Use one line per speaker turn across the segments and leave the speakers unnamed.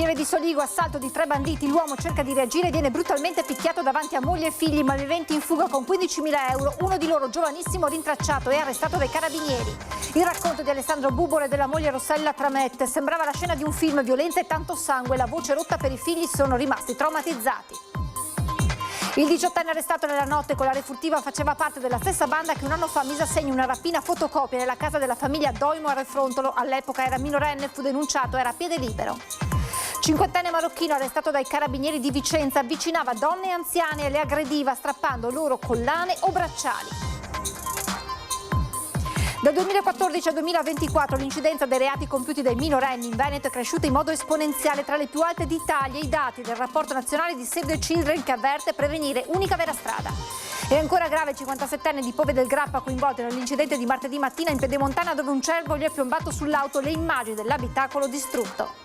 Pieve di Soligo, assalto di 3 banditi, l'uomo cerca di reagire e viene brutalmente picchiato davanti a moglie e figli, malviventi in fuga con 15.000 euro, uno di loro giovanissimo rintracciato e arrestato dai carabinieri. Il racconto di Alessandro Bubola e della moglie Rossella Tramette, sembrava la scena di un film, violenza e tanto sangue, la voce rotta per i figli, sono rimasti traumatizzati. Il 18enne arrestato nella notte con la refurtiva faceva parte della stessa banda che un anno fa mise a segno una rapina fotocopia nella casa della famiglia Doimo a Refrontolo. All'epoca era minorenne, fu denunciato, era a piede libero. 50enne marocchino arrestato dai carabinieri di Vicenza, avvicinava donne anziane e le aggrediva strappando loro collane o bracciali. Dal 2014 al 2024 l'incidenza dei reati compiuti dai minorenni in Veneto è cresciuta in modo esponenziale, tra le più alte d'Italia. I dati del rapporto nazionale di Save the Children che avverte prevenire unica vera strada. È ancora grave il 57enne di Pove del Grappa coinvolto nell'incidente di martedì mattina in Pedemontana, dove un cervo gli è piombato sull'auto, le immagini dell'abitacolo distrutto.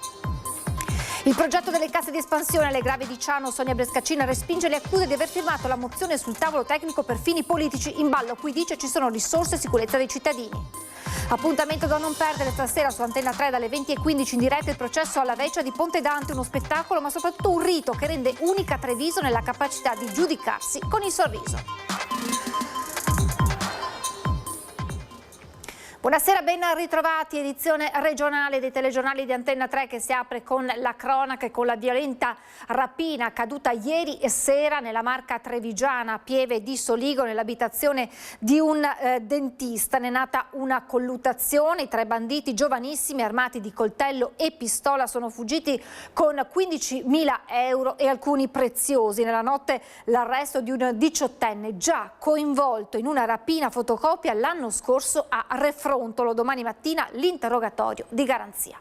Il progetto delle casse di espansione, le gravi di Ciano, Sonia Brescaccina respinge le accuse di aver firmato la mozione sul tavolo tecnico per fini politici. In ballo qui dice ci sono risorse e sicurezza dei cittadini. Appuntamento da non perdere stasera su Antenna 3 dalle 20:15 in diretta il processo alla Vecchia di Ponte Dante, uno spettacolo ma soprattutto un rito che rende unica Treviso nella capacità di giudicarsi con il sorriso. Buonasera, ben ritrovati, edizione regionale dei telegiornali di Antenna 3 che si apre con la cronaca e con la violenta rapina accaduta ieri sera nella Marca trevigiana a Pieve di Soligo, nell'abitazione di un dentista. Ne è nata una colluttazione, i 3 banditi giovanissimi armati di coltello e pistola sono fuggiti con 15.000 euro e alcuni preziosi. Nella notte l'arresto di un 18enne già coinvolto in una rapina fotocopia l'anno scorso a Refrontolo. Domani mattina l'interrogatorio di garanzia.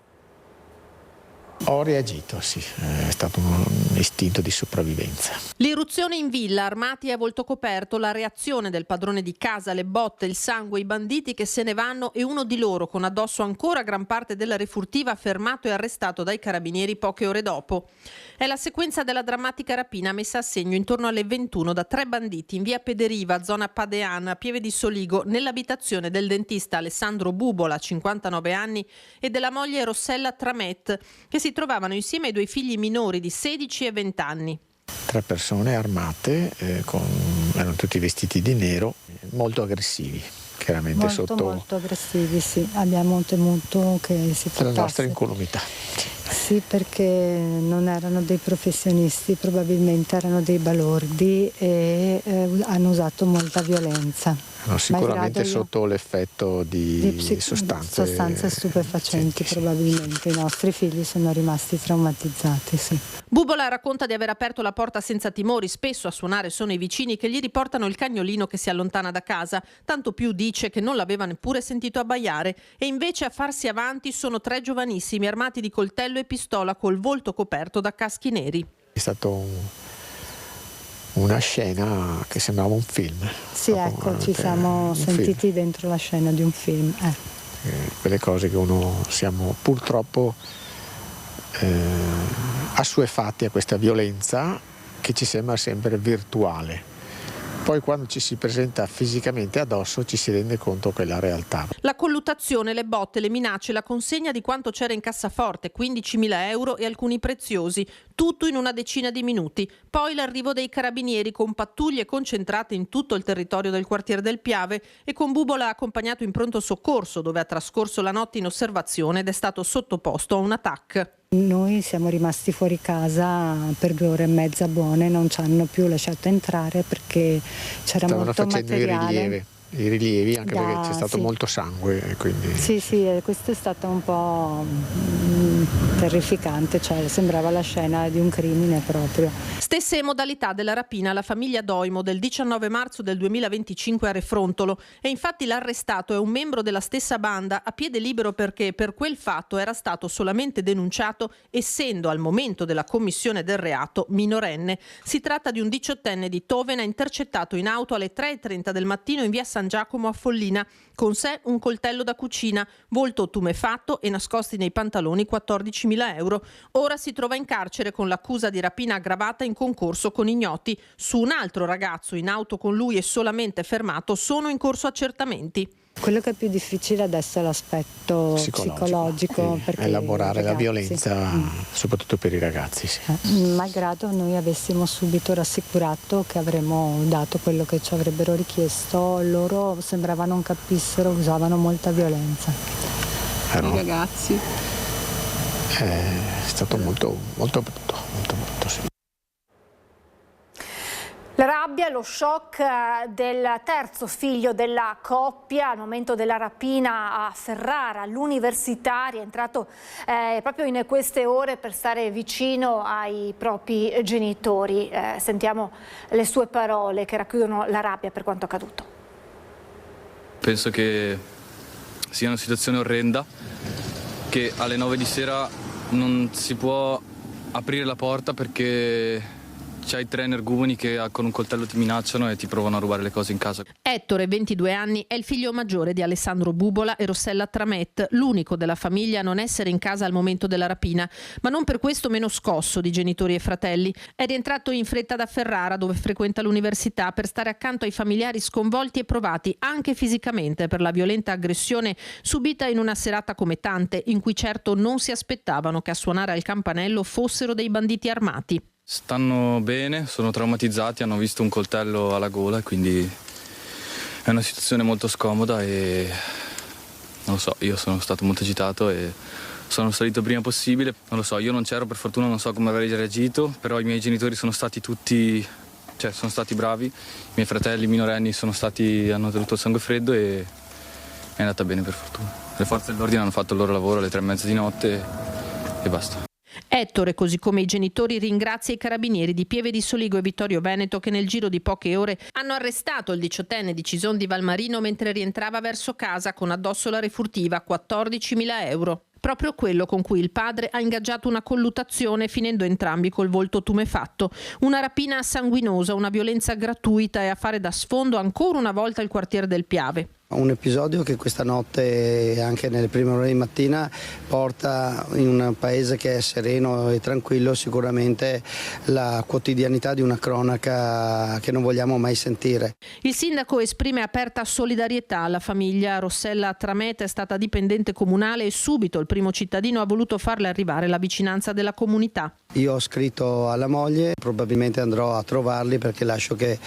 Ho reagito, sì, è stato un istinto di sopravvivenza.
L'irruzione in villa, armati e a volto coperto, la reazione del padrone di casa, le botte, il sangue, i banditi che se ne vanno e uno di loro, con addosso ancora gran parte della refurtiva, fermato e arrestato dai carabinieri poche ore dopo. È la sequenza della drammatica rapina messa a segno intorno alle 21 da 3 banditi in via Pederiva, zona Padeana, Pieve di Soligo, nell'abitazione del dentista Alessandro Bubola, 59 anni, e della moglie Rossella Tramette, che si trovavano insieme ai 2 figli minori di 16 e 20 anni.
3 persone armate, erano tutti vestiti di nero, molto aggressivi, chiaramente
molto aggressivi, sì. Abbiamo temuto che si trattasse
della nostra incolumità.
Sì, perché non erano dei professionisti, probabilmente erano dei balordi e hanno usato molta violenza.
Sicuramente sotto l'effetto di sostanze
stupefacenti, sì. Probabilmente i nostri figli sono rimasti traumatizzati, sì.
Bubola racconta di aver aperto la porta senza timori, spesso a suonare sono i vicini che gli riportano il cagnolino che si allontana da casa, tanto più dice che non l'aveva neppure sentito abbaiare, e invece a farsi avanti sono 3 giovanissimi armati di coltello e pistola col volto coperto da caschi neri.
È stato una scena che sembrava un film.
Sì, ecco, ci siamo sentiti dentro la scena di un film.
Quelle cose che siamo purtroppo assuefatti a questa violenza che ci sembra sempre virtuale. Poi quando ci si presenta fisicamente addosso ci si rende conto che è la realtà.
La colluttazione, le botte, le minacce, la consegna di quanto c'era in cassaforte, 15.000 euro e alcuni preziosi, tutto in una decina di minuti. Poi l'arrivo dei carabinieri con pattuglie concentrate in tutto il territorio del quartiere del Piave e con Bubola accompagnato in pronto soccorso, dove ha trascorso la notte in osservazione ed è stato sottoposto a un attacco.
Noi siamo rimasti fuori casa per 2 ore e mezza buone, non ci hanno più lasciato entrare perché c'era molto materiale.
I rilievi anche perché c'è stato molto sangue. Quindi...
Sì, questo è stato un po' terrificante, cioè sembrava la scena di un crimine proprio.
Stesse modalità della rapina alla famiglia Doimo del 19 marzo del 2025 a Refrontolo, e infatti l'arrestato è un membro della stessa banda a piede libero perché per quel fatto era stato solamente denunciato essendo al momento della commissione del reato minorenne. Si tratta di un 18enne di Tovena intercettato in auto alle 3:30 del mattino in via San Giacomo a Follina, con sé un coltello da cucina, volto tumefatto e nascosti nei pantaloni 14.000 euro. Ora si trova in carcere con l'accusa di rapina aggravata in concorso con ignoti. Su un altro ragazzo in auto con lui e solamente fermato sono in corso accertamenti.
Quello che è più difficile adesso è l'aspetto psicologico perché
elaborare la violenza, soprattutto per i ragazzi. Sì.
Malgrado noi avessimo subito rassicurato che avremmo dato quello che ci avrebbero richiesto, loro sembrava non capissero, usavano molta violenza.
I ragazzi?
È stato molto brutto, sì.
La rabbia e lo shock del terzo figlio della coppia al momento della rapina a Ferrara, all'università, rientrato proprio in queste ore per stare vicino ai propri genitori. Sentiamo le sue parole che racchiudono la rabbia per quanto accaduto.
Penso che sia una situazione orrenda, che alle 9 di sera non si può aprire la porta perché c'hai 3 energumeni che con un coltello ti minacciano e ti provano a rubare le cose in casa.
Ettore, 22 anni, è il figlio maggiore di Alessandro Bubola e Rossella Tramet, l'unico della famiglia a non essere in casa al momento della rapina, ma non per questo meno scosso di genitori e fratelli. È rientrato in fretta da Ferrara, dove frequenta l'università, per stare accanto ai familiari sconvolti e provati anche fisicamente per la violenta aggressione subita in una serata come tante, in cui certo non si aspettavano che a suonare al campanello fossero dei banditi armati.
Stanno bene, sono traumatizzati, hanno visto un coltello alla gola, quindi è una situazione molto scomoda e non lo so, io sono stato molto agitato e sono salito prima possibile. Non lo so, io non c'ero, per fortuna non so come avrei reagito, però i miei genitori sono stati sono stati bravi, i miei fratelli minorenni hanno tenuto il sangue freddo e è andata bene per fortuna. Le forze dell'ordine hanno fatto il loro lavoro alle 3:30 di notte e basta.
Ettore, così come i genitori, ringrazia i carabinieri di Pieve di Soligo e Vittorio Veneto che nel giro di poche ore hanno arrestato il 18enne di Cison di Valmarino mentre rientrava verso casa con addosso la refurtiva 14.000 euro. Proprio quello con cui il padre ha ingaggiato una colluttazione finendo entrambi col volto tumefatto. Una rapina sanguinosa, una violenza gratuita e a fare da sfondo ancora una volta il quartiere del Piave.
Un episodio che questa notte, anche nelle prime ore di mattina, porta in un paese che è sereno e tranquillo sicuramente la quotidianità di una cronaca che non vogliamo mai sentire.
Il sindaco esprime aperta solidarietà alla famiglia. Rossella Tramet è stata dipendente comunale e subito il primo cittadino ha voluto farle arrivare la vicinanza della comunità.
Io ho scritto alla moglie, probabilmente andrò a trovarli perché lascio che,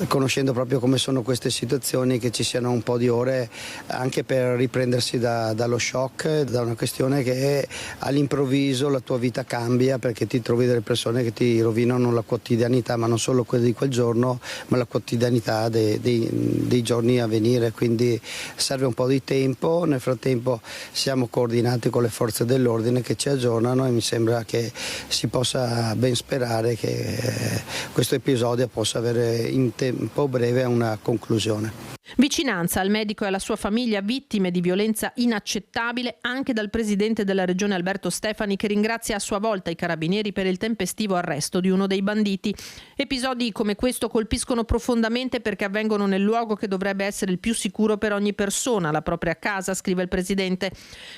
conoscendo proprio come sono queste situazioni, che ci siano un po' di ore anche per riprendersi dallo shock, da una questione che all'improvviso la tua vita cambia perché ti trovi delle persone che ti rovinano la quotidianità, ma non solo quella di quel giorno, ma la quotidianità dei giorni a venire, quindi serve un po' di tempo. Nel frattempo siamo coordinati con le forze dell'ordine che ci aggiornano e mi sembra che si possa ben sperare che questo episodio possa avere in tempo breve una conclusione.
Vicinanza al medico e alla sua famiglia vittime di violenza inaccettabile anche dal presidente della regione Alberto Stefani, che ringrazia a sua volta i carabinieri per il tempestivo arresto di uno dei banditi. Episodi come questo colpiscono profondamente perché avvengono nel luogo che dovrebbe essere il più sicuro per ogni persona, la propria casa, scrive il presidente.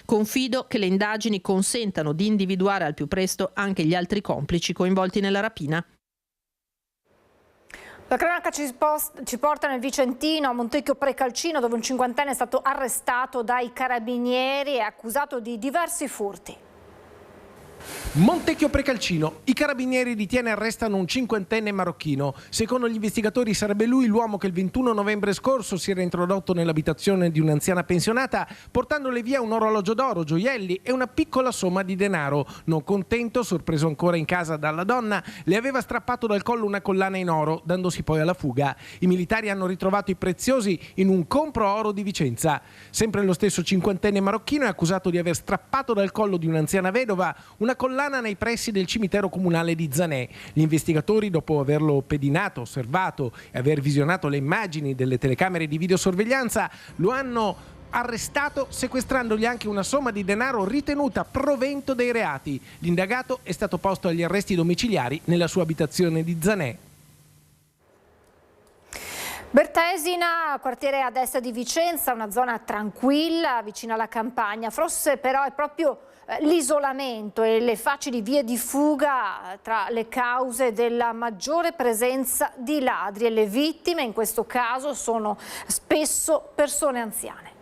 Confido che le indagini consentano di individuare al più presto anche gli altri complici coinvolti nella rapina.
La cronaca ci porta nel Vicentino, a Montecchio Precalcino, dove un cinquantenne è stato arrestato dai carabinieri e accusato di diversi furti.
Montecchio Precalcino. I carabinieri di Tiene arrestano un cinquantenne marocchino. Secondo gli investigatori sarebbe lui l'uomo che il 21 novembre scorso si era introdotto nell'abitazione di un'anziana pensionata portandole via un orologio d'oro, gioielli e una piccola somma di denaro. Non contento, sorpreso ancora in casa dalla donna, le aveva strappato dal collo una collana in oro, dandosi poi alla fuga. I militari hanno ritrovato i preziosi in un compro oro di Vicenza. Sempre lo stesso cinquantenne marocchino è accusato di aver strappato dal collo di un'anziana vedova una collana nei pressi del cimitero comunale di Zanè. Gli investigatori, dopo averlo pedinato, osservato e aver visionato le immagini delle telecamere di videosorveglianza, lo hanno arrestato sequestrandogli anche una somma di denaro ritenuta provento dei reati. L'indagato è stato posto agli arresti domiciliari nella sua abitazione di Zanè.
Bertesina, quartiere ad est di Vicenza, una zona tranquilla vicina alla campagna. Forse però è proprio l'isolamento e le facili vie di fuga tra le cause della maggiore presenza di ladri, e le vittime in questo caso sono spesso persone anziane.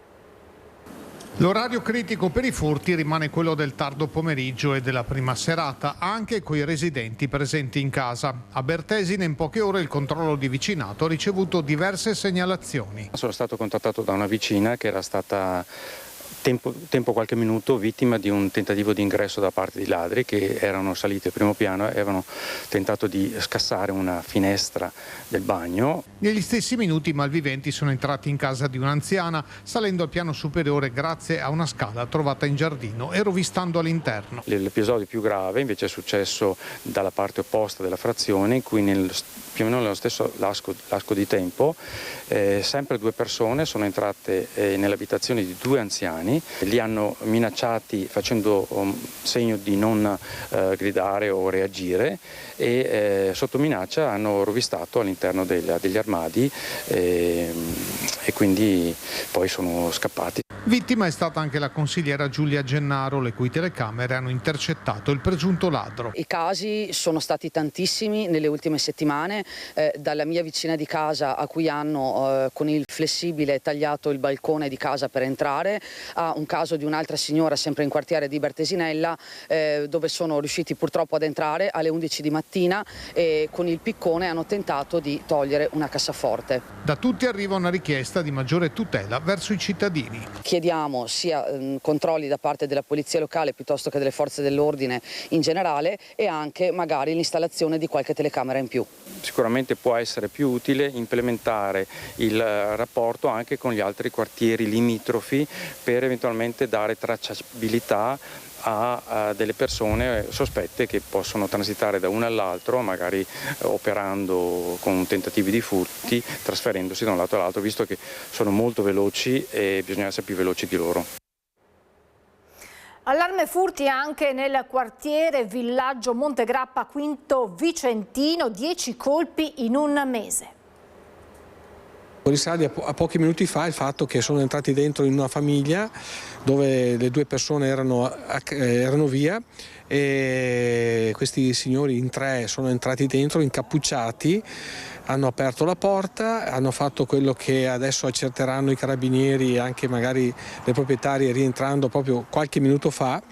L'orario critico per i furti rimane quello del tardo pomeriggio e della prima serata, anche coi residenti presenti in casa. A Bertesina in poche ore il controllo di vicinato ha ricevuto diverse segnalazioni.
Sono stato contattato da una vicina che era stata tempo qualche minuto vittima di un tentativo di ingresso da parte di ladri che erano saliti al primo piano e avevano tentato di scassare una finestra del bagno.
Negli stessi minuti i malviventi sono entrati in casa di un'anziana salendo al piano superiore grazie a una scala trovata in giardino e rovistando all'interno.
L'episodio più grave invece è successo dalla parte opposta della frazione, in cui più o meno nello stesso lasco di tempo sempre due persone sono entrate nell'abitazione di due anziani, li hanno minacciati facendo segno di non gridare o reagire e sotto minaccia hanno rovistato all'interno degli armadi e quindi poi sono scappati.
Vittima è stata anche la consigliera Giulia Gennaro, le cui telecamere hanno intercettato il presunto ladro.
I casi sono stati tantissimi nelle ultime settimane, dalla mia vicina di casa a cui hanno con il flessibile tagliato il balcone di casa per entrare, a un caso di un'altra signora sempre in quartiere di Bertesinella dove sono riusciti purtroppo ad entrare alle 11 di mattina e con il piccone hanno tentato di togliere una cassaforte.
Da tutti arriva una richiesta di maggiore tutela verso i cittadini.
Chiediamo sia controlli da parte della polizia locale piuttosto che delle forze dell'ordine in generale e anche magari l'installazione di qualche telecamera in più.
Sicuramente può essere più utile implementare il rapporto anche con gli altri quartieri limitrofi per eventualmente dare tracciabilità a delle persone sospette che possono transitare da uno all'altro, magari operando con tentativi di furti, trasferendosi da un lato all'altro, visto che sono molto veloci e bisogna essere più veloci di loro.
Allarme furti anche nel quartiere Villaggio Montegrappa, Quinto Vicentino, 10 colpi in un mese.
Risale a pochi minuti fa il fatto che sono entrati dentro in una famiglia dove le due persone erano via e questi signori in tre sono entrati dentro incappucciati, hanno aperto la porta, hanno fatto quello che adesso accerteranno i carabinieri e anche magari le proprietarie rientrando proprio qualche minuto fa.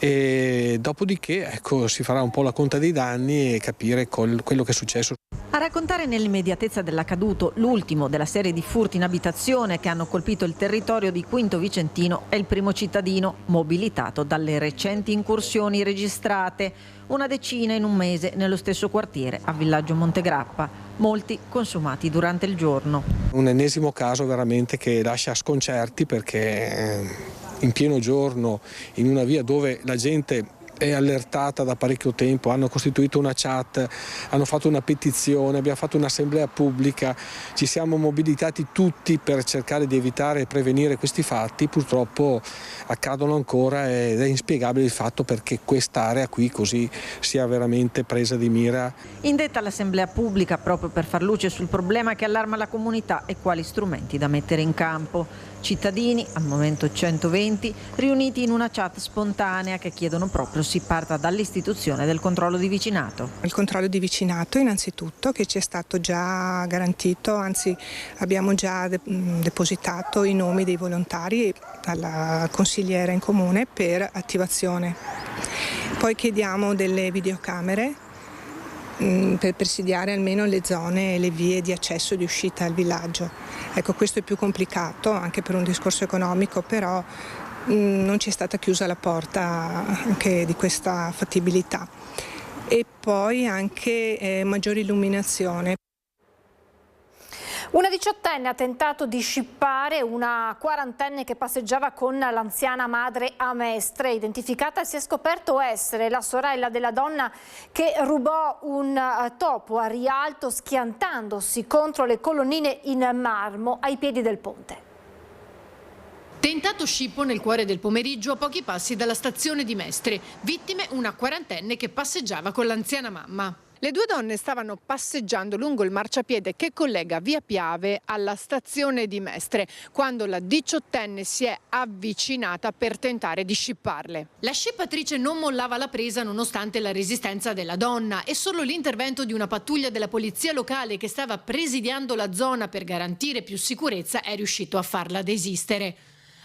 E dopodiché si farà un po' la conta dei danni e capire quello che è successo.
A raccontare nell'immediatezza dell'accaduto l'ultimo della serie di furti in abitazione che hanno colpito il territorio di Quinto Vicentino è il primo cittadino mobilitato dalle recenti incursioni registrate, una decina in un mese nello stesso quartiere a Villaggio Montegrappa, molti consumati durante il giorno.
Un ennesimo caso veramente che lascia sconcerti perché in pieno giorno in una via dove la gente è allertata da parecchio tempo, hanno costituito una chat, hanno fatto una petizione, abbiamo fatto un'assemblea pubblica, ci siamo mobilitati tutti per cercare di evitare e prevenire questi fatti, purtroppo accadono ancora ed è inspiegabile il fatto perché quest'area qui così sia veramente presa di mira.
Indetta l'assemblea pubblica proprio per far luce sul problema che allarma la comunità e quali strumenti da mettere in campo. Cittadini, al momento 120, riuniti in una chat spontanea che chiedono proprio si parta dall'istituzione del controllo di vicinato.
Il controllo di vicinato innanzitutto che ci è stato già garantito, anzi abbiamo già depositato i nomi dei volontari alla consigliera in comune per attivazione. Poi chiediamo delle videocamere per presidiare almeno le zone e le vie di accesso e di uscita al villaggio. Ecco, questo è più complicato anche per un discorso economico, però non ci è stata chiusa la porta anche di questa fattibilità. E poi anche maggiore illuminazione.
Una diciottenne ha tentato di scippare una quarantenne che passeggiava con l'anziana madre a Mestre. Identificata si è scoperto essere la sorella della donna che rubò un topo a Rialto schiantandosi contro le colonnine in marmo ai piedi del ponte.
Tentato scippo nel cuore del pomeriggio a pochi passi dalla stazione di Mestre. Vittime una quarantenne che passeggiava con l'anziana mamma. Le due donne stavano passeggiando lungo il marciapiede che collega via Piave alla stazione di Mestre, quando la diciottenne si è avvicinata per tentare di scipparle. La scippatrice non mollava la presa nonostante la resistenza della donna e solo l'intervento di una pattuglia della polizia locale che stava presidiando la zona per garantire più sicurezza è riuscito a farla desistere.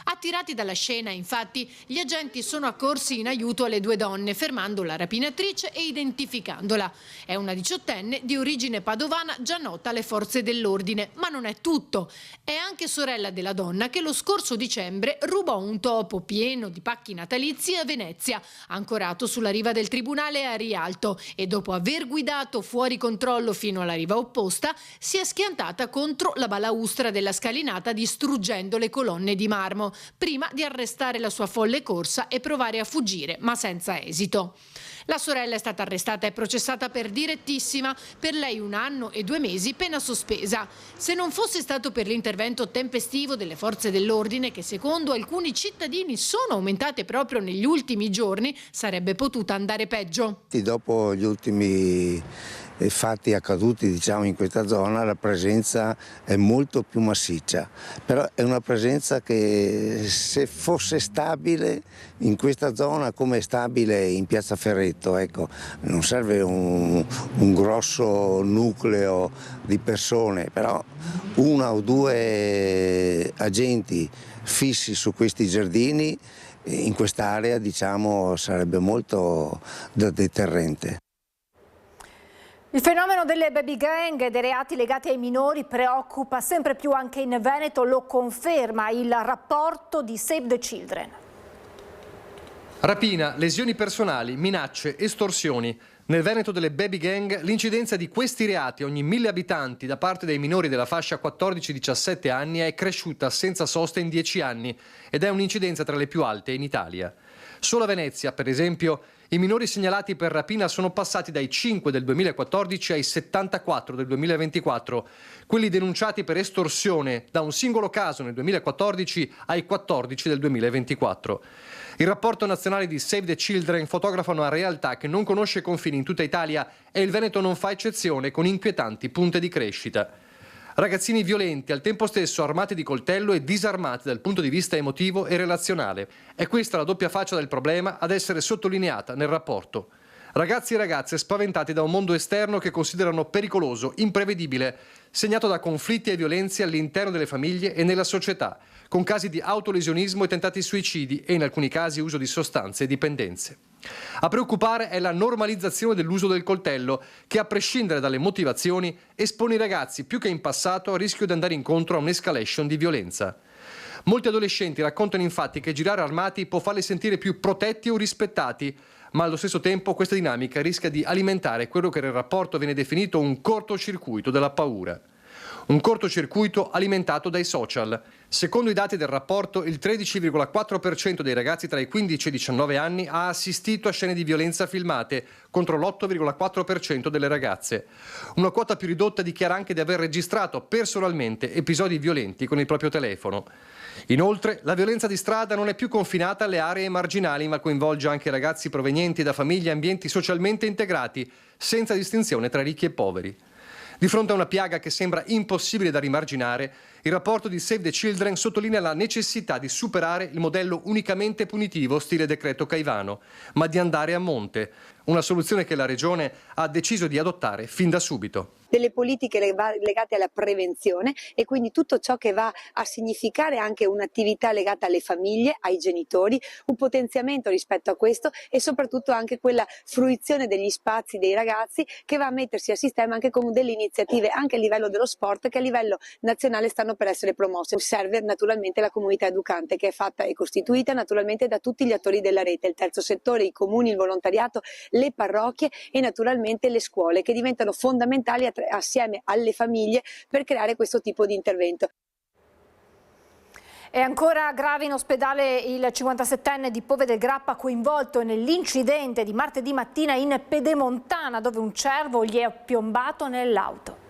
Attirati dalla scena, infatti, gli agenti sono accorsi in aiuto alle due donne, fermando la rapinatrice e identificandola. È una diciottenne di origine padovana già nota alle forze dell'ordine, ma non è tutto. È anche sorella della donna che lo scorso dicembre rubò un topo pieno di pacchi natalizi a Venezia, ancorato sulla riva del tribunale a Rialto, e dopo aver guidato fuori controllo fino alla riva opposta si è schiantata contro la balaustra della scalinata distruggendo le colonne di marmo, prima di arrestare la sua folle corsa e provare a fuggire, ma senza esito. La sorella è stata arrestata e processata per direttissima, per lei 1 anno e 2 mesi, pena sospesa. Se non fosse stato per l'intervento tempestivo delle forze dell'ordine, che secondo alcuni cittadini sono aumentate proprio negli ultimi giorni, sarebbe potuta andare peggio.
Dopo gli ultimi fatti accaduti in questa zona la presenza è molto più massiccia, però è una presenza che se fosse stabile in questa zona come è stabile in Piazza Ferretto, ecco, non serve un grosso nucleo di persone, però 1 o 2 agenti fissi su questi giardini in quest'area sarebbe molto da deterrente.
Il fenomeno delle baby gang e dei reati legati ai minori preoccupa sempre più anche in Veneto, lo conferma il rapporto di Save the Children.
Rapina, lesioni personali, minacce, estorsioni. Nel Veneto delle baby gang l'incidenza di questi reati ogni 1000 abitanti da parte dei minori della fascia 14-17 anni è cresciuta senza sosta in 10 anni ed è un'incidenza tra le più alte in Italia. Solo a Venezia, per esempio, i minori segnalati per rapina sono passati dai 5 del 2014 ai 74 del 2024, quelli denunciati per estorsione da un singolo caso nel 2014 ai 14 del 2024. Il rapporto nazionale di Save the Children fotografa una realtà che non conosce confini in tutta Italia e il Veneto non fa eccezione, con inquietanti punte di crescita. Ragazzini violenti, al tempo stesso armati di coltello e disarmati dal punto di vista emotivo e relazionale. È questa la doppia faccia del problema ad essere sottolineata nel rapporto. Ragazzi e ragazze spaventati da un mondo esterno che considerano pericoloso, imprevedibile, segnato da conflitti e violenze all'interno delle famiglie e nella società, con casi di autolesionismo e tentati suicidi e in alcuni casi uso di sostanze e dipendenze. A preoccupare è la normalizzazione dell'uso del coltello che, a prescindere dalle motivazioni, espone i ragazzi più che in passato a rischio di andare incontro a un'escalation di violenza. Molti adolescenti raccontano infatti che girare armati può farli sentire più protetti o rispettati, ma allo stesso tempo questa dinamica rischia di alimentare quello che nel rapporto viene definito un cortocircuito della paura. Un cortocircuito alimentato dai social. Secondo i dati del rapporto, il 13,4% dei ragazzi tra i 15 e i 19 anni ha assistito a scene di violenza filmate, contro l'8,4% delle ragazze. Una quota più ridotta dichiara anche di aver registrato personalmente episodi violenti con il proprio telefono. Inoltre, la violenza di strada non è più confinata alle aree marginali, ma coinvolge anche ragazzi provenienti da famiglie e ambienti socialmente integrati, senza distinzione tra ricchi e poveri. Di fronte a una piaga che sembra impossibile da rimarginare, il rapporto di Save the Children sottolinea la necessità di superare il modello unicamente punitivo stile decreto Caivano, ma di andare a monte, una soluzione che la Regione ha deciso di adottare fin da subito.
Delle politiche legate alla prevenzione e quindi tutto ciò che va a significare anche un'attività legata alle famiglie, ai genitori, un potenziamento rispetto a questo e soprattutto anche quella fruizione degli spazi dei ragazzi che va a mettersi a sistema anche con delle iniziative anche a livello dello sport che a livello nazionale stanno per essere promosse. Serve naturalmente la comunità educante che è fatta e costituita naturalmente da tutti gli attori della rete, il terzo settore, i comuni, il volontariato, le parrocchie e naturalmente le scuole che diventano fondamentali assieme alle famiglie per creare questo tipo di intervento.
È ancora grave in ospedale il 57enne di Pove del Grappa coinvolto nell'incidente di martedì mattina in Pedemontana dove un cervo gli è piombato nell'auto.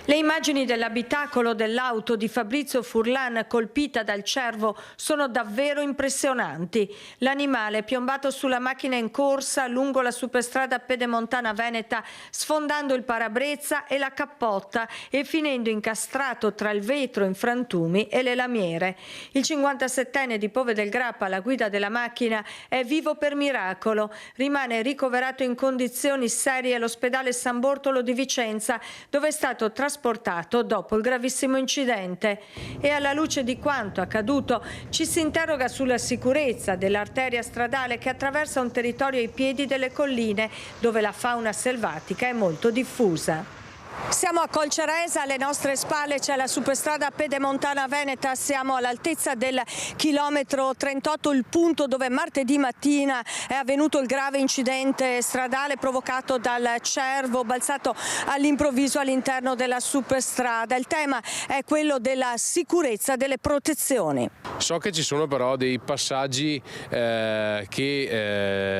Le immagini dell'abitacolo dell'auto di Fabrizio Furlan colpita dal cervo sono davvero impressionanti. L'animale è piombato sulla macchina in corsa lungo la superstrada Pedemontana Veneta, sfondando il parabrezza e la cappotta e finendo incastrato tra il vetro in frantumi e le lamiere. Il 57enne di Pove del Grappa, alla guida della macchina, è vivo per miracolo. Rimane ricoverato in condizioni serie all'ospedale San Bortolo di Vicenza, dove è stato trasportato trasportato dopo il gravissimo incidente. E alla luce di quanto accaduto ci si interroga sulla sicurezza dell'arteria stradale che attraversa un territorio ai piedi delle colline dove la fauna selvatica è molto diffusa. Siamo a Colceresa, alle nostre spalle c'è la superstrada pedemontana veneta, siamo all'altezza del chilometro 38, il punto dove martedì mattina è avvenuto il grave incidente stradale provocato dal cervo balzato all'improvviso all'interno della superstrada. Il tema è quello della sicurezza delle protezioni.
So che ci sono però dei passaggi che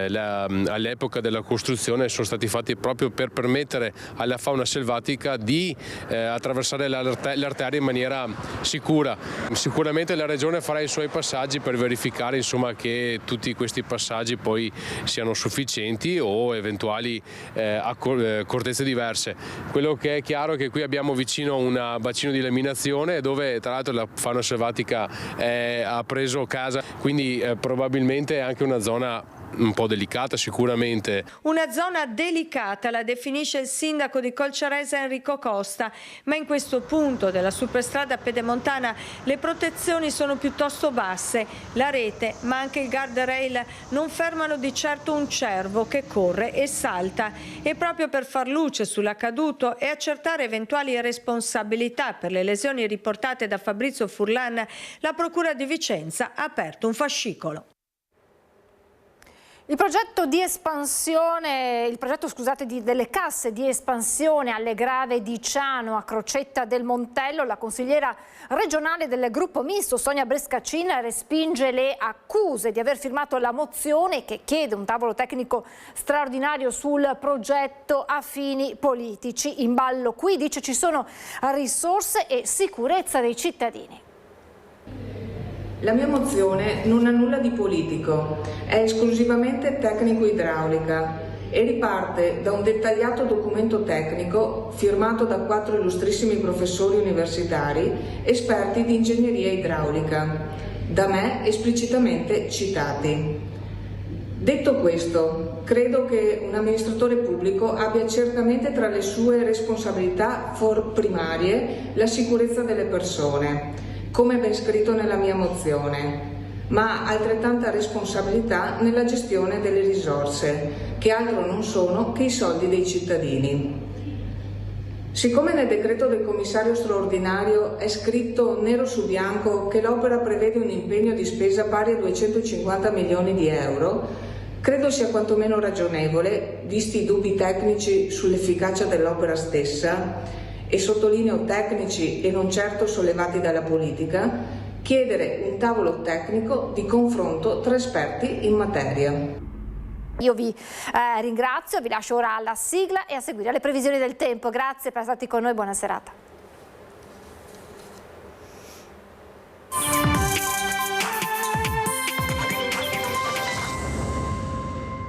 all'epoca della costruzione sono stati fatti proprio per permettere alla fauna selvatica di attraversare l'arteria in maniera sicura. Sicuramente la Regione farà i suoi passaggi per verificare insomma, che tutti questi passaggi poi siano sufficienti o eventuali accortezze diverse. Quello che è chiaro è che qui abbiamo vicino un bacino di laminazione dove tra l'altro la fauna selvatica ha preso casa, quindi probabilmente è anche una zona un po' delicata sicuramente.
Una zona delicata la definisce il sindaco di Colceresa Enrico Costa, ma in questo punto della superstrada pedemontana le protezioni sono piuttosto basse. La rete, ma anche il guardrail non fermano di certo un cervo che corre e salta. E proprio per far luce sull'accaduto e accertare eventuali responsabilità per le lesioni riportate da Fabrizio Furlan, la Procura di Vicenza ha aperto un fascicolo.
Il progetto delle casse di espansione alle Grave di Ciano a Crocetta del Montello, la consigliera regionale del gruppo misto Sonia Brescacin respinge le accuse di aver firmato la mozione che chiede un tavolo tecnico straordinario sul progetto a fini politici. In ballo qui, dice, ci sono risorse e sicurezza dei cittadini.
La mia mozione non ha nulla di politico, è esclusivamente tecnico-idraulica e riparte da un dettagliato documento tecnico firmato da 4 illustrissimi professori universitari esperti di ingegneria idraulica, da me esplicitamente citati. Detto questo, credo che un amministratore pubblico abbia certamente tra le sue responsabilità primarie la sicurezza delle persone, come ben scritto nella mia mozione, ma altrettanta responsabilità nella gestione delle risorse, che altro non sono che i soldi dei cittadini. Siccome nel decreto del commissario straordinario è scritto nero su bianco che l'opera prevede un impegno di spesa pari a 250 milioni di euro, credo sia quantomeno ragionevole, visti i dubbi tecnici sull'efficacia dell'opera stessa, e sottolineo tecnici e non certo sollevati dalla politica, chiedere un tavolo tecnico di confronto tra esperti in materia.
Io vi ringrazio, vi lascio ora alla sigla e a seguire le previsioni del tempo. Grazie per essere stati con noi, buona serata.